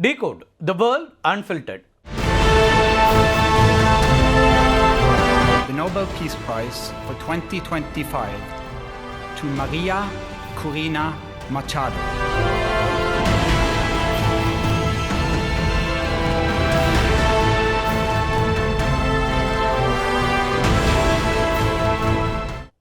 Decode the world unfiltered. The Nobel Peace Prize for 2025 to Maria Corina Machado.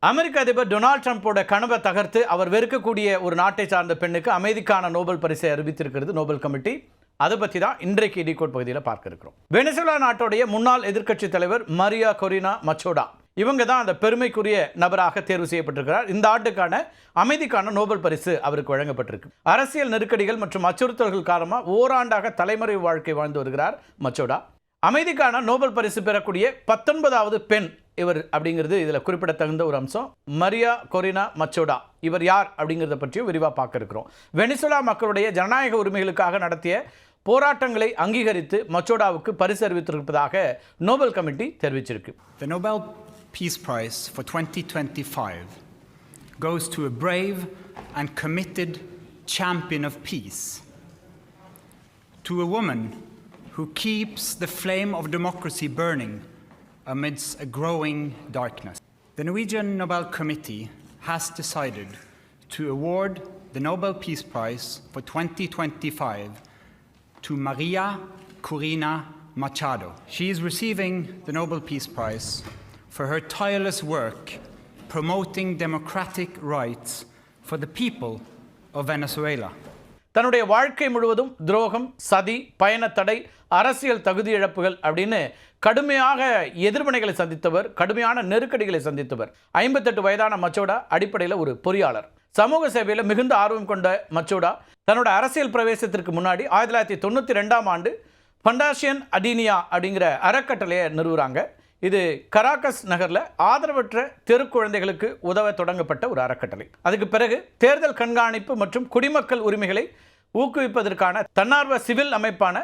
அமெரிக்க அதிபர் Donald ட்ரம்போட கனவை தகர்த்து அவர் வெறுக்கக்கூடிய ஒரு நாட்டை சார்ந்த பெண்ணுக்கு அமைதிக்கான நோபல் பரிசை அறிவித்திருக்கிறது நோபல் கமிட்டி. அதை பற்றி தான் இன்றைக்கு டிகோட் பகுதியில் பார்க்க இருக்கிறோம். வெனிசுலா நாட்டுடைய முன்னாள் எதிர்க்கட்சி தலைவர் மரியா கொரினா மச்சோடா இவங்க தான் அந்த பெருமைக்குரிய நபராக தேர்வு செய்யப்பட்டிருக்கிறார். இந்த ஆண்டுக்கான அமைதிக்கான நோபல் பரிசு அவருக்கு வழங்கப்பட்டிருக்கு. அரசியல் நெருக்கடிகள் மற்றும் அச்சுறுத்தல்கள் காரணமாக ஓராண்டாக தலைமறைவு வாழ்க்கை வாழ்ந்து வருகிறார் மச்சோடா. அமைதிக்கான நோபல் பரிசு பெறக்கூடிய 19வது பெண் இவர் அப்படிங்கிறது இதில் குறிப்பிடத்தகுந்த ஒரு அம்சம். மரியா கொரினா மச்சோடா இவர் யார் அப்படிங்கிறத பற்றியும் விரிவாக பார்க்க இருக்கிறோம். வெனிசுலா மக்களுடைய ஜனநாயக உரிமைகளுக்காக நடத்திய போராட்டங்களை அங்கீகரித்து மச்சோடாவுக்கு பரிசு அறிவித்திருப்பதாக நோபல் கமிட்டி தெரிவிச்சிருக்கு. The Nobel Peace Prize for 2025 goes to a brave and committed champion of peace, to a woman who keeps the flame of democracy burning amidst a growing darkness. The Norwegian Nobel Committee has decided to award the Nobel Peace Prize for 2025 to Maria Corina Machado. She is receiving the Nobel Peace Prize for her tireless work promoting democratic rights for the people of Venezuela. தன்னுடைய வாழ்க்கை முழுவதும் துரோகம், சதி, பயணத்தடை, அரசியல் தகுதி இழப்புகள் அப்படின்னு கடுமையாக எதிர்வினைகளை சந்தித்தவர், கடுமையான நெருக்கடிகளை சந்தித்தவர். 58 வயதான மச்சோடா அடிப்படையில் ஒரு பொறியாளர். சமூக சேவையில் மிகுந்த ஆர்வம் கொண்ட மச்சோடா தன்னோட அரசியல் பிரவேசத்திற்கு முன்னாடி 1992ஆம் ஆண்டு ஃபண்டாஷியன் அடினியா அப்படிங்கிற அறக்கட்டளையை நிறுவுறாங்க. இது கராகஸ் நகரில் ஆதரவற்ற தெரு குழந்தைகளுக்கு உதவ தொடங்கப்பட்ட ஒரு அறக்கட்டளை. அதுக்கு பிறகு தேர்தல் கண்காணிப்பு மற்றும் குடிமக்கள் உரிமைகளை ஊக்குவிப்பதற்கான தன்னார்வ சிவில் அமைப்பான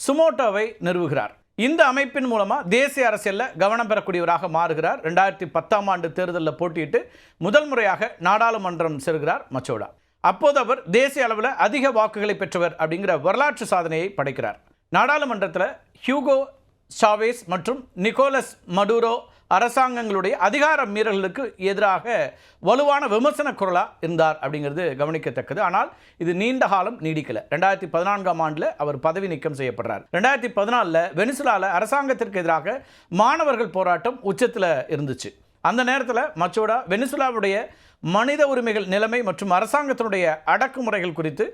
சுமோட்டோவை நிறுவுகிறார். இந்த அமைப்பின் மூலமாக தேசிய அரசியலில் கவனம் பெறக்கூடியவராக மாறுகிறார். 2010ஆம் ஆண்டு தேர்தலில் போட்டியிட்டு முதல் முறையாக நாடாளுமன்றம் செல்கிறார் மச்சோடா. அப்போது அவர் தேசிய அளவில் அதிக வாக்குகளை பெற்றவர் அப்படிங்கிற வரலாற்று சாதனையை படைக்கிறார். நாடாளுமன்றத்தில் ஹியூகோ சாவேஸ் மற்றும் நிக்கோலஸ் மடூரோ அரசாங்கங்களுடைய அதிகார மீறல்களுக்கு எதிராக வலுவான விமர்சன குரலாக இருந்தார் அப்படிங்கிறது கவனிக்கத்தக்கது. ஆனால் இது நீண்ட காலம் நீடிக்கலை. 2014ஆம் ஆண்டில் அவர் பதவி நீக்கம் செய்யப்படுறார். 2014 வெனிசுலாவில் அரசாங்கத்திற்கு எதிராக மாணவர்கள் போராட்டம் உச்சத்தில் இருந்துச்சு. அந்த நேரத்தில் மச்சோடா வெனிசுலாவுடைய மனித உரிமைகள் நிலைமை மற்றும் அரசாங்கத்தினுடைய அடக்குமுறைகள் குறித்து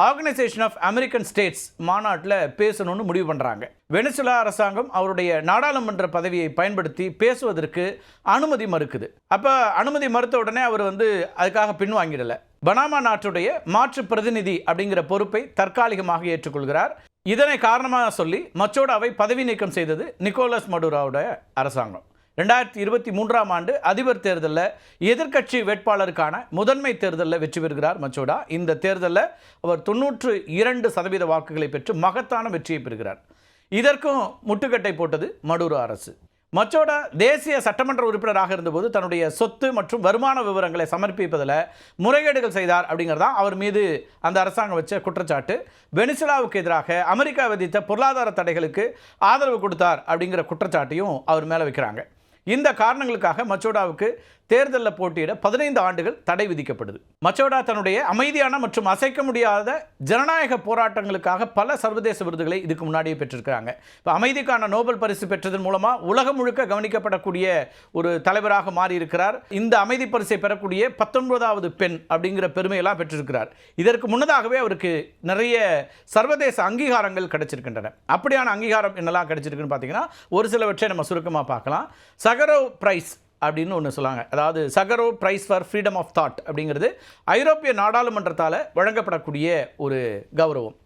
ஆர்கனைசேஷன் ஆஃப் அமெரிக்கன் ஸ்டேட்ஸ் மாநாட்டில் பேசணும்னு முடிவு பண்ணுறாங்க. வெனிசுலா அரசாங்கம் அவருடைய நாடாளுமன்ற பதவியை பயன்படுத்தி பேசுவதற்கு அனுமதி மறுக்குது. அப்போ அனுமதி மறுத்த உடனே அவர் அதுக்காக பின்வாங்கிடலை. பனாமா நாட்டுடைய மாற்று பிரதிநிதி அப்படிங்கிற பொறுப்பை தற்காலிகமாக ஏற்றுக்கொள்கிறார். இதனை காரணமாக சொல்லி மச்சோடாவை பதவி நீக்கம் செய்தது நிக்கோலஸ் மடூரோவுடைய அரசாங்கம். 2023ஆம் ஆண்டு அதிபர் தேர்தலில் எதிர்க்கட்சி வேட்பாளருக்கான முதன்மை தேர்தலில் வெற்றி பெறுகிறார் மச்சோடா. இந்த தேர்தலில் அவர் 92% வாக்குகளை பெற்று மகத்தான வெற்றியை பெறுகிறார். இதற்கும் முட்டுக்கட்டை போட்டது மடூரோ அரசு. மச்சோடா தேசிய சட்டமன்ற உறுப்பினராக இருந்தபோது தன்னுடைய சொத்து மற்றும் வருமான விவரங்களை சமர்ப்பிப்பதில் முறைகேடுகள் செய்தார் அப்படிங்கிறதான் அவர் மீது அந்த அரசாங்கம் வச்ச குற்றச்சாட்டு. வெனிசுலாவுக்கு எதிராக அமெரிக்கா விதித்த பொருளாதார தடைகளுக்கு ஆதரவு கொடுத்தார் அப்படிங்கிற குற்றச்சாட்டையும் அவர் மேலே வைக்கிறாங்க. இந்த காரணங்களுக்காக மச்சோடாவுக்கு தேர்தலில் போட்டியிட 15 ஆண்டுகள் தடை விதிக்கப்படுது. மச்சோடா தன்னுடைய அமைதியான மற்றும் அசைக்க முடியாத ஜனநாயக போராட்டங்களுக்காக பல சர்வதேச விருதுகளை இதுக்கு முன்னாடியே பெற்றிருக்கிறாங்க. இப்போ அமைதிக்கான நோபல் பரிசு பெற்றதன் மூலமாக உலகம் முழுக்க கவனிக்கப்படக்கூடிய ஒரு தலைவராக மாறியிருக்கிறார். இந்த அமைதி பரிசை பெறக்கூடிய 19வது பெண் அப்படிங்கிற பெருமையெல்லாம் பெற்றிருக்கிறார். இதற்கு முன்னதாகவே அவருக்கு நிறைய சர்வதேச அங்கீகாரங்கள் கிடைச்சிருக்கின்றன. அப்படியான அங்கீகாரம் என்னெல்லாம் கிடைச்சிருக்குன்னு பார்த்தீங்கன்னா ஒரு சிலவற்றை நம்ம சுருக்கமாக பார்க்கலாம். சகரோவ் பிரைஸ் அப்படின்னு ஒன்று சொல்லுவாங்க. அதாவது Sakharov prize for freedom of thought அப்படிங்கிறது ஐரோப்பிய நாடாளுமன்றத்தால் வழங்கப்படக்கூடிய ஒரு கௌரவம்.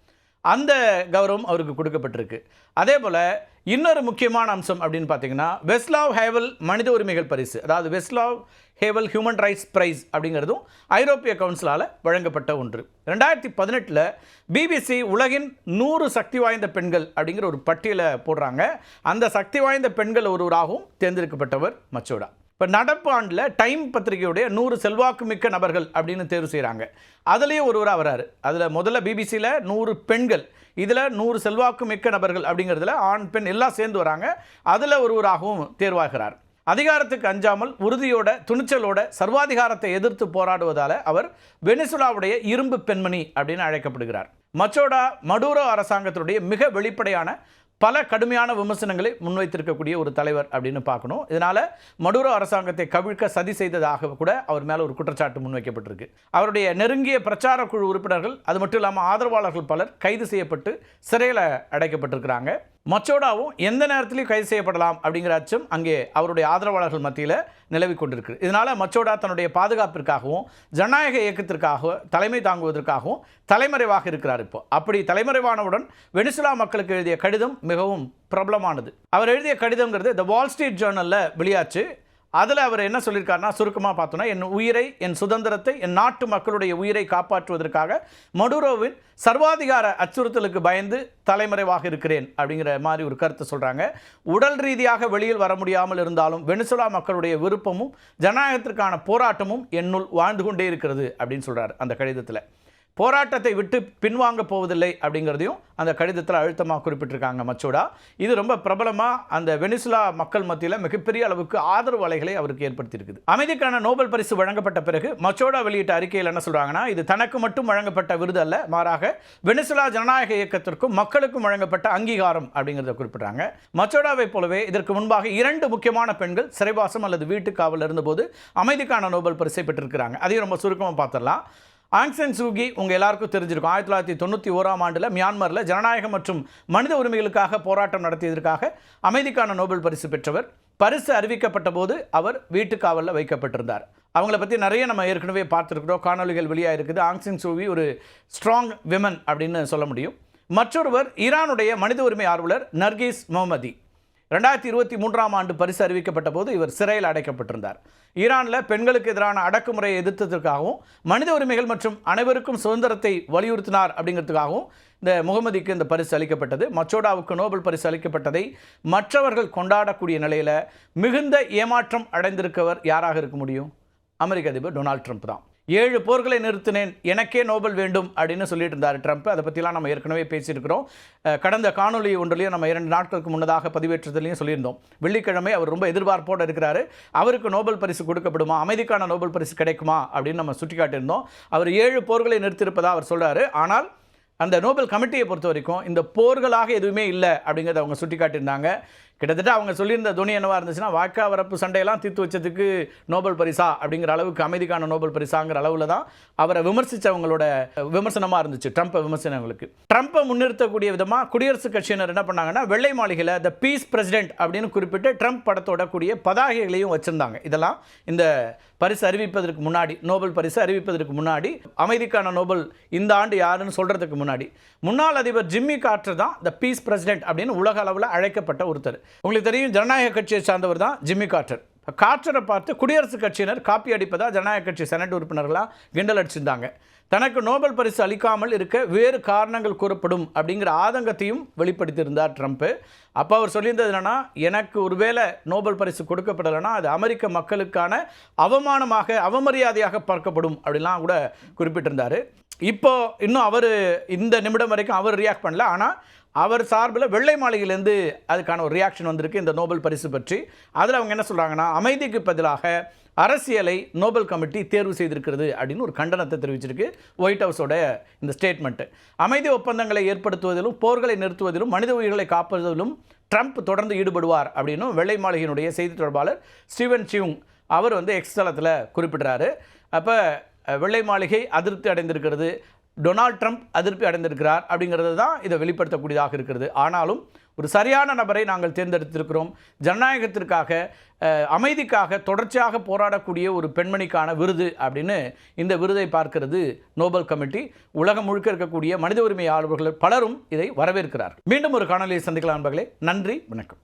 அந்த கௌரவம் அவருக்கு கொடுக்கப்பட்டிருக்கு. அதே போல் இன்னொரு முக்கியமான அம்சம் அப்படின்னு பார்த்தீங்கன்னா வெஸ்லாவ் ஹேவல் மனித உரிமைகள் பரிசு, அதாவது வெஸ்லாவ் ஹேவல் ஹியூமன் ரைட்ஸ் பிரைஸ் அப்படிங்கிறதும் ஐரோப்பிய கவுன்சிலால் வழங்கப்பட்ட ஒன்று. 2018 பிபிசி உலகின் 100 சக்தி வாய்ந்த பெண்கள் அப்படிங்கிற ஒரு பட்டியலை போடுறாங்க. அந்த சக்தி வாய்ந்த பெண்கள் ஒருவராகவும் தேர்ந்தெடுக்கப்பட்டவர் மச்சோடா. இப்போ நடப்பு ஆண்டில் டைம் பத்திரிகையுடைய 100 செல்வாக்கு மிக்க நபர்கள் அப்படின்னு தேர்வு செய்கிறாங்க. அதுலேயும் ஒருவராக வராரு. அதில் முதல்ல பிபிசியில் 100 பெண்கள், இதில் 100 செல்வாக்கு மிக்க நபர்கள் அப்படிங்கிறதுல ஆண் பெண் எல்லாம் சேர்ந்து வராங்க. அதில் ஒருவராகவும் தேர்வாகிறார். அதிகாரத்துக்கு அஞ்சாமல் உறுதியோட துணிச்சலோட சர்வாதிகாரத்தை எதிர்த்து போராடுவதால் அவர் வெனிசுலாவுடைய இரும்பு பெண்மணி அப்படின்னு அழைக்கப்படுகிறார். மச்சோடா மடூரோ அரசாங்கத்தினுடைய மிக வெளிப்படையான பல கடுமையான விமர்சனங்களை முன்வைத்திருக்கக்கூடிய ஒரு தலைவர் அப்படின்னு பார்க்கணும். இதனால் மடூரோ அரசாங்கத்தை கவிழ்க்க சதி செய்ததாக கூட அவர் மேலே ஒரு குற்றச்சாட்டு முன்வைக்கப்பட்டிருக்கு. அவருடைய நெருங்கிய பிரச்சார குழு உறுப்பினர்கள், அது மட்டும் இல்லாமல் ஆதரவாளர்கள் பலர் கைது செய்யப்பட்டு சிறையில் அடைக்கப்பட்டிருக்கிறாங்க. மச்சோடாவும் எந்த நேரத்திலையும் கைது செய்யப்படலாம் அப்படிங்கிற அச்சம் அங்கே அவருடைய ஆதரவாளர்கள் மத்தியில் நிலவி கொண்டிருக்கு. இதனால் மச்சோடா தன்னுடைய பாதுகாப்பிற்காகவும் ஜனநாயக இயக்கத்திற்காக தலைமை தாங்குவதற்காகவும் தலைமறைவாக இருக்கிறார். இப்போ அப்படி தலைமறைவானவுடன் வெனிசுலா மக்களுக்கு எழுதிய கடிதம் மிகவும் பிரபலமானது. அவர் எழுதிய கடிதம்ங்கிறது த வால் ஸ்ட்ரீட் ஜேர்னலில் வெளியாச்சு. அதில் அவர் என்ன சொல்லியிருக்காருன்னா, சுருக்கமாக பார்த்தோன்னா, என் உயிரை, என் சுதந்திரத்தை, என் நாட்டு மக்களுடைய உயிரை காப்பாற்றுவதற்காக மடூரோவின் சர்வாதிகார அச்சுறுத்தலுக்கு பயந்து தலைமறைவாக இருக்கிறேன் அப்படிங்கிற மாதிரி ஒரு கருத்தை சொல்கிறாங்க. உடல் ரீதியாக வெளியில் வர முடியாமல் இருந்தாலும் வெனிசுலா மக்களுடைய விருப்பமும் ஜனநாயகத்திற்கான போராட்டமும் என்னுள் வாழ்ந்து கொண்டே இருக்கிறது அப்படின்னு சொல்கிறார் அந்த கடிதத்தில். போராட்டத்தை விட்டு பின்வாங்க போவதில்லை அப்படிங்கிறதையும் அந்த கடிதத்தில் அழுத்தமாக குறிப்பிட்டிருக்காங்க மச்சோடா. இது ரொம்ப பிரபலமாக அந்த வெனிசுலா மக்கள் மத்தியில் மிகப்பெரிய அளவுக்கு ஆதரவு அலைகளை அவருக்கு ஏற்படுத்தியிருக்குது. அமைதிக்கான நோபல் பரிசு வழங்கப்பட்ட பிறகு மச்சோடா வெளியிட்ட அறிக்கையில் என்ன சொல்கிறாங்கன்னா, இது தனக்கு மட்டும் வழங்கப்பட்ட விருது அல்ல, மாறாக வெனிசுலா ஜனநாயக இயக்கத்திற்கும் மக்களுக்கும் வழங்கப்பட்ட அங்கீகாரம் அப்படிங்கிறத குறிப்பிட்றாங்க. மச்சோடாவை போலவே இதற்கு முன்பாக 2 முக்கியமான பெண்கள் சிறைவாசம் அல்லது வீட்டுக்காவல் இருந்தபோது அமைதிக்கான நோபல் பரிசை பெற்றிருக்கிறாங்க. அதையும் ரொம்ப சுருக்கமாக பார்த்துடலாம். ஆங் சான் சூகி உங்கள் எல்லாருக்கும் தெரிஞ்சிருக்கும். 1991ஆம் ஆண்டில் மியான்மரில் ஜனநாயகம் மற்றும் மனித உரிமைகளுக்காக போராட்டம் நடத்தியதற்காக அமைதிக்கான நோபல் பரிசு பெற்றவர். பரிசு அறிவிக்கப்பட்ட போது அவர் வீட்டுக்காவலில் வைக்கப்பட்டிருந்தார். அவங்கள பற்றி நிறைய நம்ம ஏற்கனவே பார்த்துருக்கிறோம், காணொலிகள் வெளியாக இருக்குது. ஆங் சான் சூகி ஒரு ஸ்ட்ராங் விமன் அப்படின்னு சொல்ல முடியும். மற்றொருவர் ஈரானுடைய மனித உரிமை ஆர்வலர் நர்கீஸ் மொஹம்மதி. 2023ஆம் ஆண்டு பரிசு அறிவிக்கப்பட்ட போது இவர் சிறையில் அடைக்கப்பட்டிருந்தார். ஈரானில் பெண்களுக்கு எதிரான அடக்குமுறையை எதிர்த்ததற்காகவும் மனித உரிமைகள் மற்றும் அனைவருக்கும் சுதந்திரத்தை வலியுறுத்தினார் அப்படிங்கிறதுக்காகவும் இந்த முகமதிக்கு இந்த பரிசு அளிக்கப்பட்டது. மச்சோடாவுக்கு நோபல் பரிசு அளிக்கப்பட்டதை மற்றவர்கள் கொண்டாடக்கூடிய நிலையில் மிகுந்த ஏமாற்றம் அடைந்திருக்கவர் யாராக இருக்க முடியும்? அமெரிக்க அதிபர் டொனால்ட் ட்ரம்ப் தான். 7 போர்களை நிறுத்தினேன், எனக்கே நோபல் வேண்டும் அப்படின்னு சொல்லிட்டு இருந்தார் ட்ரம்ப். அதை பற்றிலாம் நம்ம ஏற்கனவே பேசியிருக்கிறோம். கடந்த காணொலி ஒன்றிலையும் நம்ம 2 நாட்களுக்கு முன்னதாக பதிவேற்றதுலையும் சொல்லியிருந்தோம். வெள்ளிக்கிழமை அவர் ரொம்ப எதிர்பார்ப்போடு இருக்கிறாரு. அவருக்கு நோபல் பரிசு கொடுக்கப்படுமா, அமைதிக்கான நோபல் பரிசு கிடைக்குமா அப்படின்னு நம்ம சுட்டி காட்டியிருந்தோம். அவர் 7 போர்களை நிறுத்தியிருப்பதாக அவர் சொல்கிறாரு. ஆனால் அந்த நோபல் கமிட்டியை பொறுத்த வரைக்கும் இந்த போர்களாக எதுவுமே இல்லை அப்படிங்கிறத அவங்க சுட்டி காட்டியிருந்தாங்க. கிட்டத்தட்ட அவங்க சொல்லியிருந்த துணி என்னவாக இருந்துச்சுன்னா, வாக்கா வரப்பு சண்டையெல்லாம் தீர்த்து வச்சதுக்கு நோபல் பரிசா அப்படிங்கிற அளவுக்கு, அமைதிக்கான நோபல் பரிசாங்கிற அளவில் தான் அவரை விமர்சித்தவங்களோட விமர்சனமாக இருந்துச்சு, ட்ரம்ப்பை விமர்சனங்களுக்கு. ட்ரம்ப்பை முன்னிறுத்தக்கூடிய விதமாக குடியரசுக் கட்சியினர் என்ன பண்ணாங்கன்னா, வெள்ளை மாளிகையில் த பீஸ் பிரசிடென்ட் அப்படின்னு குறிப்பிட்டு ட்ரம்ப் படத்தோட கூடிய பதாகைகளையும் வச்சுருந்தாங்க. இதெல்லாம் இந்த பரிசு அறிவிப்பதற்கு முன்னாடி, நோபல் பரிசு அறிவிப்பதற்கு முன்னாடி, அமைதிக்கான நோபல் இந்த ஆண்டு யாருன்னு சொல்கிறதுக்கு முன்னாடி, முன்னாள் அதிபர் ஜிம்மி கார்ட்டர் தான் த பீஸ் பிரசிடென்ட் அப்படின்னு உலக அளவில் அழைக்கப்பட்ட ஒருத்தர். உங்களுக்கு தெரியும், ஜனநாயக கட்சியை சார்ந்தவர் தான் ஜிம்மி கார்ட்டர். கார்ட்டரை பார்த்து குடியரசுக் கட்சியினர் காப்பி அடிப்பதா ஜனநாயக கட்சி செனட் உறுப்பினர்களாக கிண்டல் அடிச்சிருந்தாங்க. தனக்கு நோபல் பரிசு அளிக்காமல் இருக்க வேறு காரணங்கள் கூறப்படும் அப்படிங்கிற ஆதங்கத்தையும் வெளிப்படுத்தியிருந்தார் ட்ரம்ப்பு. அப்போ அவர் சொல்லியிருந்தது என்னன்னா, எனக்கு ஒருவேளை நோபல் பரிசு கொடுக்கப்படலைன்னா அது அமெரிக்க மக்களுக்கான அவமானமாக, அவமரியாதையாக பார்க்கப்படும் அப்படிலாம் கூட குறிப்பிட்டிருந்தார். இப்போ இன்னும் அவர் இந்த நிமிடம் வரைக்கும் அவர் ரியாக்ட் பண்ணல. ஆனால் அவர் சார்பில் வெள்ளை மாளிகையிலேருந்து அதுக்கான ஒரு ரியாக்ஷன் வந்திருக்கு இந்த நோபல் பரிசு பற்றி. அதில் அவங்க என்ன சொல்கிறாங்கன்னா, அமைதிக்கு பதிலாக அரசியலை நோபல் கமிட்டி தேர்வு செய்திருக்கிறது அப்படின்னு ஒரு கண்டனத்தை தெரிவிச்சிருக்கு ஒயிட் ஹவுஸோட இந்த ஸ்டேட்மெண்ட்டு. அமைதி ஒப்பந்தங்களை ஏற்படுத்துவதிலும் போர்களை நிறுத்துவதிலும் மனித உயிர்களை காப்பதிலும் ட்ரம்ப் தொடர்ந்து ஈடுபடுவார் அப்படின்னு வெள்ளை மாளிகையினுடைய செய்தி தொடர்பாளர் ஸ்டீவன் சியூங் அவர் எக்ஸ் தளத்தில் குறிப்பிடுறாரு. அப்போ வெள்ளை மாளிகை அதிருப்தி அடைந்திருக்கிறது, டொனால்ட் ட்ரம்ப் அதிருப்தி அடைந்திருக்கிறார் அப்படிங்கிறது தான் இதை வெளிப்படுத்தக்கூடியதாக இருக்கிறது. ஆனாலும் ஒரு சரியான நபரை நாங்கள் தேர்ந்தெடுத்திருக்கிறோம். ஜனநாயகத்திற்காக, அமைதிக்காக தொடர்ச்சியாக போராடக்கூடிய ஒரு பெண்மணிக்கான விருது அப்படின்னு இந்த விருதை பார்க்கிறது நோபல் கமிட்டி. உலகம் முழுக்க இருக்கக்கூடிய மனித உரிமை ஆர்வலர்கள் பலரும் இதை வரவேற்கிறார். மீண்டும் ஒரு காணொலியை சந்திக்கலாம் நண்பர்களே. நன்றி, வணக்கம்.